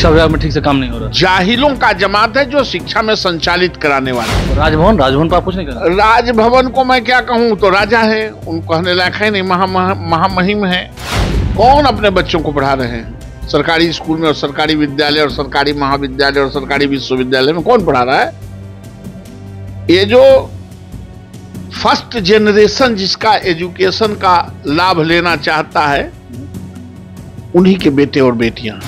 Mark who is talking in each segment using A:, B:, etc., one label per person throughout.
A: शिक्षा विभाग में ठीक से काम नहीं हो रहा।
B: जाहिलों का जमात है जो शिक्षा में संचालित कराने वाले।
A: राजभवन पर आप कुछ नहीं कर रहे।
B: राजभवन को मैं क्या कहूँ, तो राजा है, उनको कहने लायक है नहीं, महामहिम है। कौन अपने बच्चों को पढ़ा रहे हैं सरकारी स्कूल में और सरकारी विद्यालय और सरकारी महाविद्यालय और सरकारी विश्वविद्यालय में? कौन पढ़ा रहा है? ये जो फर्स्ट जनरेशन जिसका एजुकेशन का लाभ लेना चाहता है, उन्हीं के बेटे और बेटियां,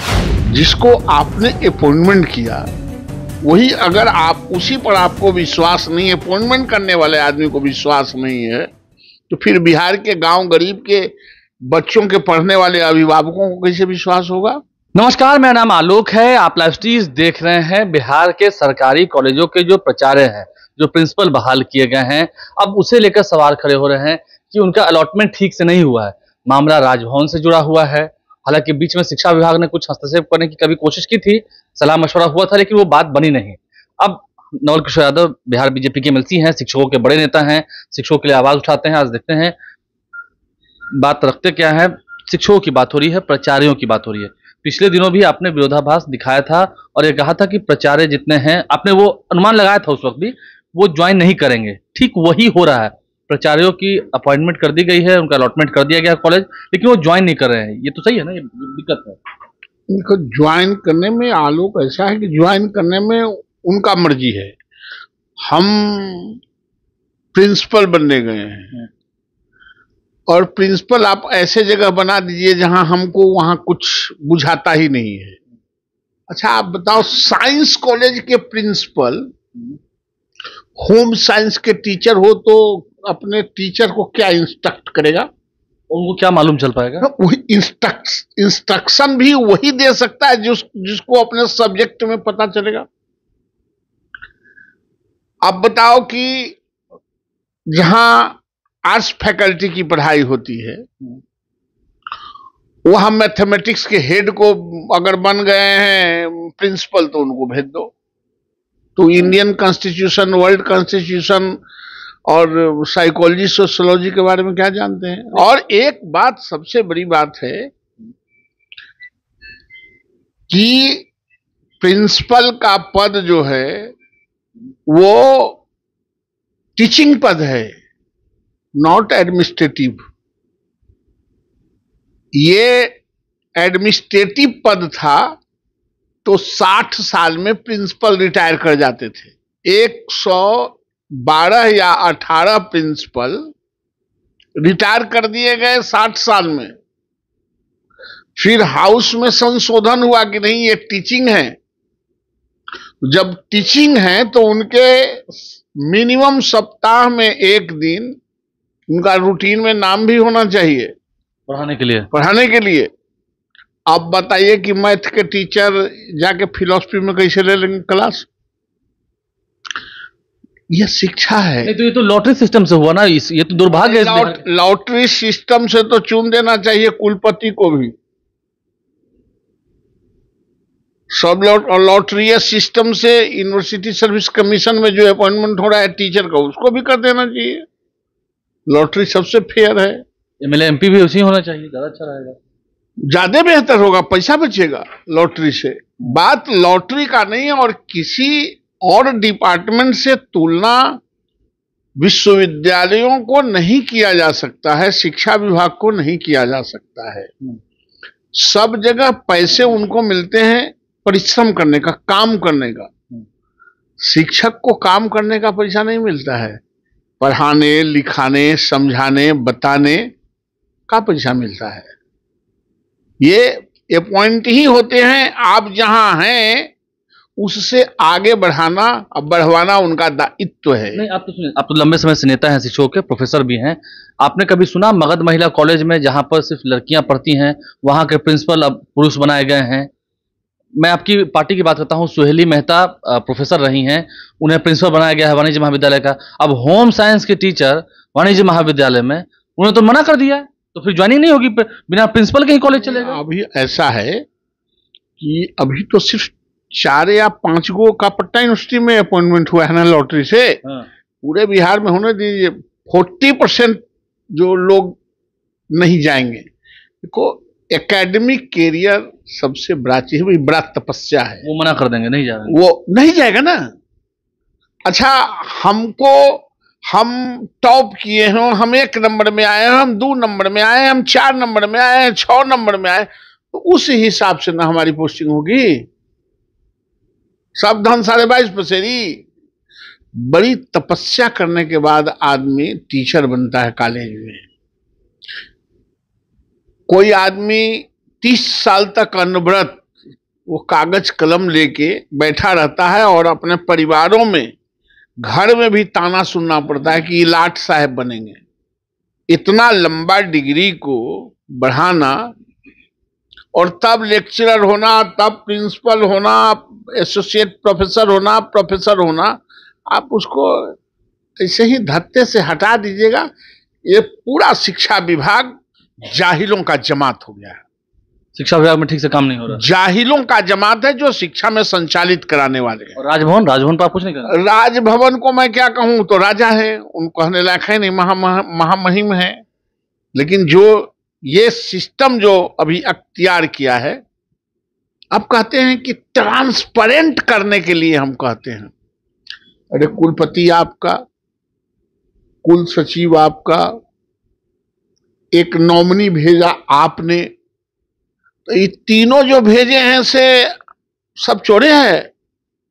B: जिसको आपने अपॉइंटमेंट किया, वही अगर आप उसी पर आपको विश्वास नहीं है, अपॉइंटमेंट करने वाले आदमी को विश्वास नहीं है, तो फिर बिहार के गांव गरीब के बच्चों के पढ़ने वाले अभिभावकों को कैसे विश्वास होगा?
A: नमस्कार, मेरा नाम आलोक है। आप लाइव स्ट्रीज देख रहे हैं। बिहार के सरकारी कॉलेजों के जो प्राचार्य हैं, जो प्रिंसिपल बहाल किए गए हैं, अब उसे लेकर सवाल खड़े हो रहे हैं कि उनका अलॉटमेंट ठीक से नहीं हुआ है। मामला राजभवन से जुड़ा हुआ है। हालांकि बीच में शिक्षा विभाग ने कुछ हस्तक्षेप करने की कभी कोशिश की थी, सलाह मशवरा हुआ था, लेकिन वो बात बनी नहीं। अब नवल किशोर यादव बिहार बीजेपी के एमएलसी हैं, शिक्षकों के बड़े नेता हैं, शिक्षकों के लिए आवाज उठाते हैं। आज देखते हैं बात रखते क्या है। शिक्षकों की बात हो रही है, प्राचार्यों की बात हो रही है। पिछले दिनों भी आपने विरोधाभास दिखाया था और ये कहा था कि प्राचार्य जितने हैं, आपने वो अनुमान लगाया था उस वक्त भी, वो ज्वाइन नहीं करेंगे। ठीक वही हो रहा है। प्राचार्यों की अपॉइंटमेंट कर दी गई है, उनका अलॉटमेंट कर दिया गया कॉलेज, लेकिन वो ज्वाइन नहीं कर रहे हैं। ये तो सही है ना? ये दिक्कत है
B: उनको ज्वाइन करने में। आलोक, ऐसा है कि ज्वाइन करने में उनका मर्जी है। हम प्रिंसिपल बनने गए हैं और प्रिंसिपल आप ऐसे जगह बना दीजिए जहां हमको वहां कुछ बुझाता ही नहीं है। अच्छा आप बताओ, साइंस कॉलेज के प्रिंसिपल होम साइंस के टीचर हो तो अपने टीचर को क्या इंस्ट्रक्ट करेगा?
A: उनको क्या मालूम चल पाएगा?
B: वही इंस्ट्रक्शन भी वही दे सकता है जिसको अपने सब्जेक्ट में पता चलेगा। अब बताओ कि जहां आर्ट्स फैकल्टी की पढ़ाई होती है, वहां मैथमेटिक्स के हेड को अगर बन गए हैं प्रिंसिपल, तो उनको भेज दो। तो इंडियन कॉन्स्टिट्यूशन, वर्ल्ड कॉन्स्टिट्यूशन और साइकोलॉजी, सोशियोलॉजी के बारे में क्या जानते हैं? और एक बात, सबसे बड़ी बात है कि प्रिंसिपल का पद जो है वो टीचिंग पद है, नॉट एडमिनिस्ट्रेटिव। ये एडमिनिस्ट्रेटिव पद था तो 60 साल में प्रिंसिपल रिटायर कर जाते थे। 112 या 18 प्रिंसिपल रिटायर कर दिए गए 60 साल में। फिर हाउस में संशोधन हुआ कि नहीं, ये टीचिंग है। जब टीचिंग है तो उनके मिनिमम सप्ताह में एक दिन उनका रूटीन में नाम भी होना चाहिए पढ़ाने के लिए। अब बताइए कि मैथ के टीचर जाके फिलॉसफी में कैसे ले लेंगे क्लास? ये शिक्षा है।
A: नहीं तो ये तो लॉटरी सिस्टम से हुआ ना, ये तो दुर्भाग्य है।
B: लॉटरी सिस्टम से तो चुन देना चाहिए कुलपति को भी। सब लॉटरी सिस्टम से यूनिवर्सिटी सर्विस कमीशन में जो अपॉइंटमेंट हो रहा है टीचर का, उसको भी कर देना चाहिए। लॉटरी सबसे फेयर है।
A: एमएलए एमपी भी उसी होना चाहिए, ज्यादा अच्छा रहेगा,
B: ज्यादा बेहतर होगा, पैसा बचेगा लॉटरी से। बात लॉटरी का नहीं है। और किसी और डिपार्टमेंट से तुलना विश्वविद्यालयों को नहीं किया जा सकता है, शिक्षा विभाग को नहीं किया जा सकता है। सब जगह पैसे उनको मिलते हैं परिश्रम करने का, काम करने का। शिक्षक को काम करने का पैसा नहीं मिलता है, पढ़ाने, लिखाने, समझाने, बताने का पैसा मिलता है। ये अपॉइंट ही होते हैं। आप जहां हैं उससे आगे बढ़ाना, अब बढ़वाना उनका दायित्व है।
A: नहीं, आप तो लंबे समय से नेता हैं, शिक्षकों के प्रोफेसर भी हैं। आपने कभी सुना मगध महिला कॉलेज में, जहां पर सिर्फ लड़कियां पढ़ती हैं, वहां के प्रिंसिपल अब पुरुष बनाए गए हैं? मैं आपकी पार्टी की बात करता हूं, सुहेली मेहता प्रोफेसर रही हैं, उन्हें प्रिंसिपल बनाया गया है वाणिज्य महाविद्यालय का। अब होम साइंस के टीचर वाणिज्य महाविद्यालय में, उन्हें तो मना कर दिया है, तो फिर ज्वाइनिंग नहीं होगी, बिना प्रिंसिपल के ही कॉलेज चलेगा।
B: अभी ऐसा है कि अभी तो सिर्फ 4 या 5 गो का पट्टा यूनिवर्सिटी में अपॉइंटमेंट हुआ है ना लॉटरी से। पूरे बिहार में होने दीजिए। 40% जो लोग नहीं जाएंगे। देखो, एकेडमिक कैरियर सबसे बड़ा चीज, बड़ा तपस्या है।
A: वो मना कर देंगे, नहीं जाएगा।
B: वो नहीं जाएगा ना। अच्छा, हम टॉप किए हैं, हम 1 नंबर में आए हैं, हम 2 नंबर में आए हैं, हम 4 नंबर में आए हैं, 6 नंबर में आए, तो उस हिसाब से ना हमारी पोस्टिंग होगी। सब धन 22.5 पसेरी। बड़ी तपस्या करने के बाद आदमी टीचर बनता है कॉलेज में। कोई आदमी 30 साल तक अनवरत वो कागज कलम लेके बैठा रहता है और अपने परिवारों में, घर में भी ताना सुनना पड़ता है कि लाट साहब बनेंगे। इतना लंबा डिग्री को बढ़ाना और तब लेक्चरर होना, तब प्रिंसिपल होना, एसोसिएट प्रोफेसर होना, प्रोफेसर होना, आप उसको ऐसे ही धत्ते से हटा दीजिएगा। ये पूरा शिक्षा विभाग जाहिलों का जमात हो गया है।
A: शिक्षा विभाग में ठीक से काम नहीं हो रहा।
B: जाहिलों का जमात है जो शिक्षा में संचालित कराने वाले हैं।
A: और राजभवन पर आप कुछ नहीं कर रहे।
B: राजभवन को मैं क्या कहूं, तो राजा है, उनको कहने लायक है नहीं, महामहिम है। लेकिन जो ये सिस्टम जो अभी अख्तियार किया है, अब कहते हैं कि ट्रांसपेरेंट करने के लिए हम कहते हैं, अरे कुलपति आपका, कुल सचिव आपका, एक नॉमिनी भेजा आपने, तो ये तीनों जो भेजे हैं से सब चोरे हैं।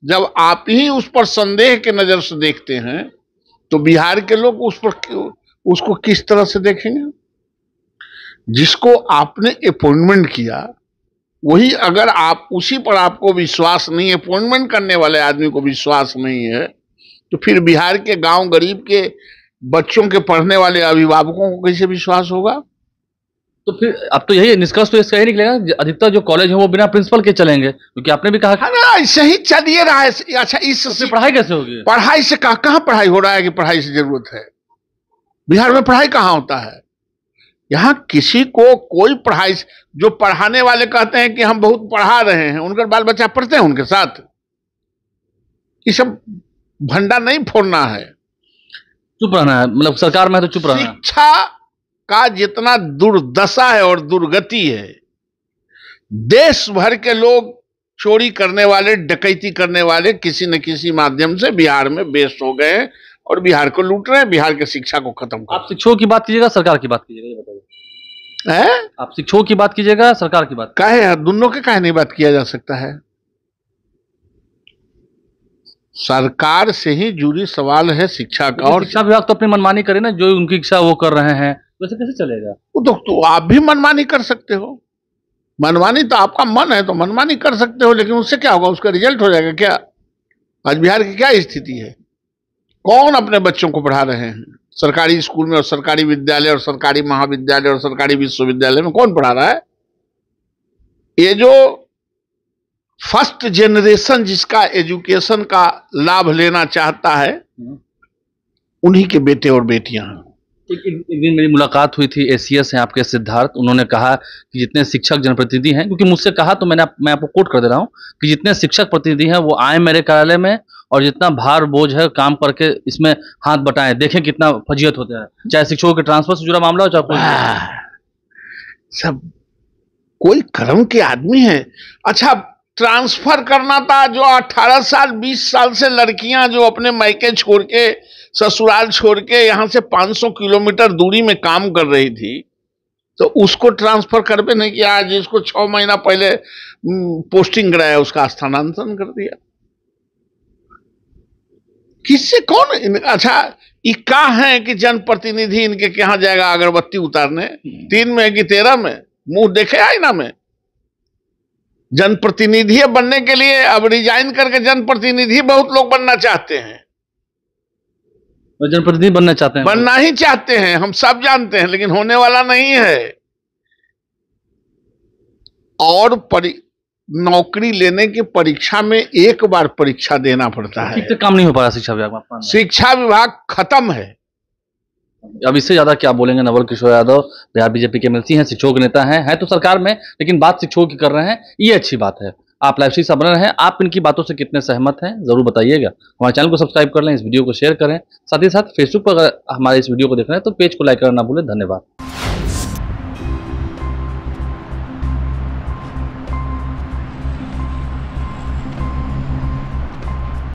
B: जब आप ही उस पर संदेह के नजर से देखते हैं तो बिहार के लोग उसको किस तरह से देखेंगे? जिसको आपने अपॉइंटमेंट किया वही, अगर आप उसी पर आपको विश्वास नहीं है, अपॉइंटमेंट करने वाले आदमी को विश्वास नहीं है, तो फिर बिहार के गांव गरीब के बच्चों के पढ़ने वाले अभिभावकों को कैसे विश्वास होगा?
A: तो फिर अब तो यही निष्कर्ष तो इसका ही निकलेगा, अधिकतर जो कॉलेज है वो बिना प्रिंसिपल के चलेंगे, क्योंकि आपने भी कहा
B: ना ऐसे ही चलिए रहा है। अच्छा, इससे
A: पढ़ाई कैसे होगी?
B: पढ़ाई से कहाँ पढ़ाई हो रहा है कि पढ़ाई से जरूरत है? बिहार में पढ़ाई कहाँ होता है? यहाँ किसी को कोई पढ़ाई, जो पढ़ाने वाले कहते हैं कि हम बहुत पढ़ा रहे हैं, उनका बाल बच्चा पढ़ते हैं उनके साथ? ये सब भंडा नहीं फोड़ना है,
A: चुप रहना है। मतलब सरकार में है तो चुप रहना है।
B: शिक्षा का जितना दुर्दशा है और दुर्गति है, देश भर के लोग चोरी करने वाले, डकैती करने वाले किसी न किसी माध्यम से बिहार में बेस हो गए हैं और बिहार को लूट रहे हैं, बिहार की शिक्षा को खत्म कर।
A: आप शिक्षकों की बात कीजिएगा, सरकार की बात कीजिएगा, ये बताइए।
B: है
A: आप शिक्षकों की बात कीजिएगा, सरकार की बात
B: काहे, दोनों के काहे नहीं बात किया जा सकता है? सरकार से ही जुड़ी सवाल है शिक्षा का। और
A: शिक्षा विभाग तो अपनी मनमानी करे ना, जो उनकी इच्छा वो कर रहे हैं, वैसे कैसे चलेगा?
B: तो आप भी मनमानी कर सकते हो। मनमानी तो आपका मन है तो मनमानी कर सकते हो, लेकिन उससे क्या होगा? उसका रिजल्ट हो जाएगा क्या? आज बिहार की क्या स्थिति है? कौन अपने बच्चों को पढ़ा रहे हैं? सरकारी स्कूल में और सरकारी विद्यालय और सरकारी महाविद्यालय और सरकारी विश्वविद्यालय में कौन पढ़ा रहा है? ये जो फर्स्ट जनरेशन जिसका एजुकेशन का लाभ लेना चाहता है, उन्हीं के बेटे और बेटियां हैं।
A: एक दिन मेरी मुलाकात हुई थी, एसीएस हैं आपके सिद्धार्थ, उन्होंने कहा कि जितने शिक्षक जनप्रतिनिधि हैं, क्योंकि मुझसे कहा तो मैं आपको कोट कर दे रहा हूं कि जितने शिक्षक प्रतिनिधि हैं वो आए मेरे कार्यालय में और जितना भार बोझ है काम करके इसमें हाथ बटाएं, देखें कितना फजीयत होता है, चाहे शिक्षकों के ट्रांसफर से जुड़ा मामला हो चाहे कोई।
B: सब कोई कर्म के आदमी है। अच्छा, ट्रांसफर करना था, जो 18 साल 20 साल से लड़कियां जो अपने मायके छोड़ के, ससुराल छोड़ के यहां से 500 किलोमीटर दूरी में काम कर रही थी, तो उसको ट्रांसफर कर पे नहीं किया। आज इसको 6 महीना पहले पोस्टिंग कराया, उसका स्थानांतरण कर दिया। किससे कौन? अच्छा, ये क्या है कि जनप्रतिनिधि इनके कहाँ जाएगा अगरबत्ती उतारने? 3 में कि 13 में? मुंह देखे आईना में? जनप्रतिनिधि बनने के लिए अब रिजाइन करके जनप्रतिनिधि बहुत लोग बनना चाहते हैं।
A: जनप्रतिनिधि बनना चाहते हैं,
B: बनना ही चाहते हैं, हम सब जानते हैं, लेकिन होने वाला नहीं है। और नौकरी लेने की परीक्षा में एक बार परीक्षा देना पड़ता है।
A: ठीक से काम नहीं हो पा रहा शिक्षा विभाग में।
B: शिक्षा विभाग खत्म है।
A: अब इससे ज्यादा क्या बोलेंगे? नवल किशोर यादव बिहार बीजेपी के एमएलसी हैं, शिक्षकों के नेता हैं तो सरकार में, लेकिन बात शिक्षकों की कर रहे हैं, ये अच्छी बात है। आप लाइव स्ट्रीम बने रहें, आप इनकी बातों से कितने सहमत हैं जरूर बताइएगा। हमारे चैनल को सब्सक्राइब कर लें, इस वीडियो को शेयर करें, साथ ही साथ फेसबुक पर अगर हमारे इस वीडियो को देख रहे हैं तो पेज को लाइक करना ना भूलें। धन्यवाद।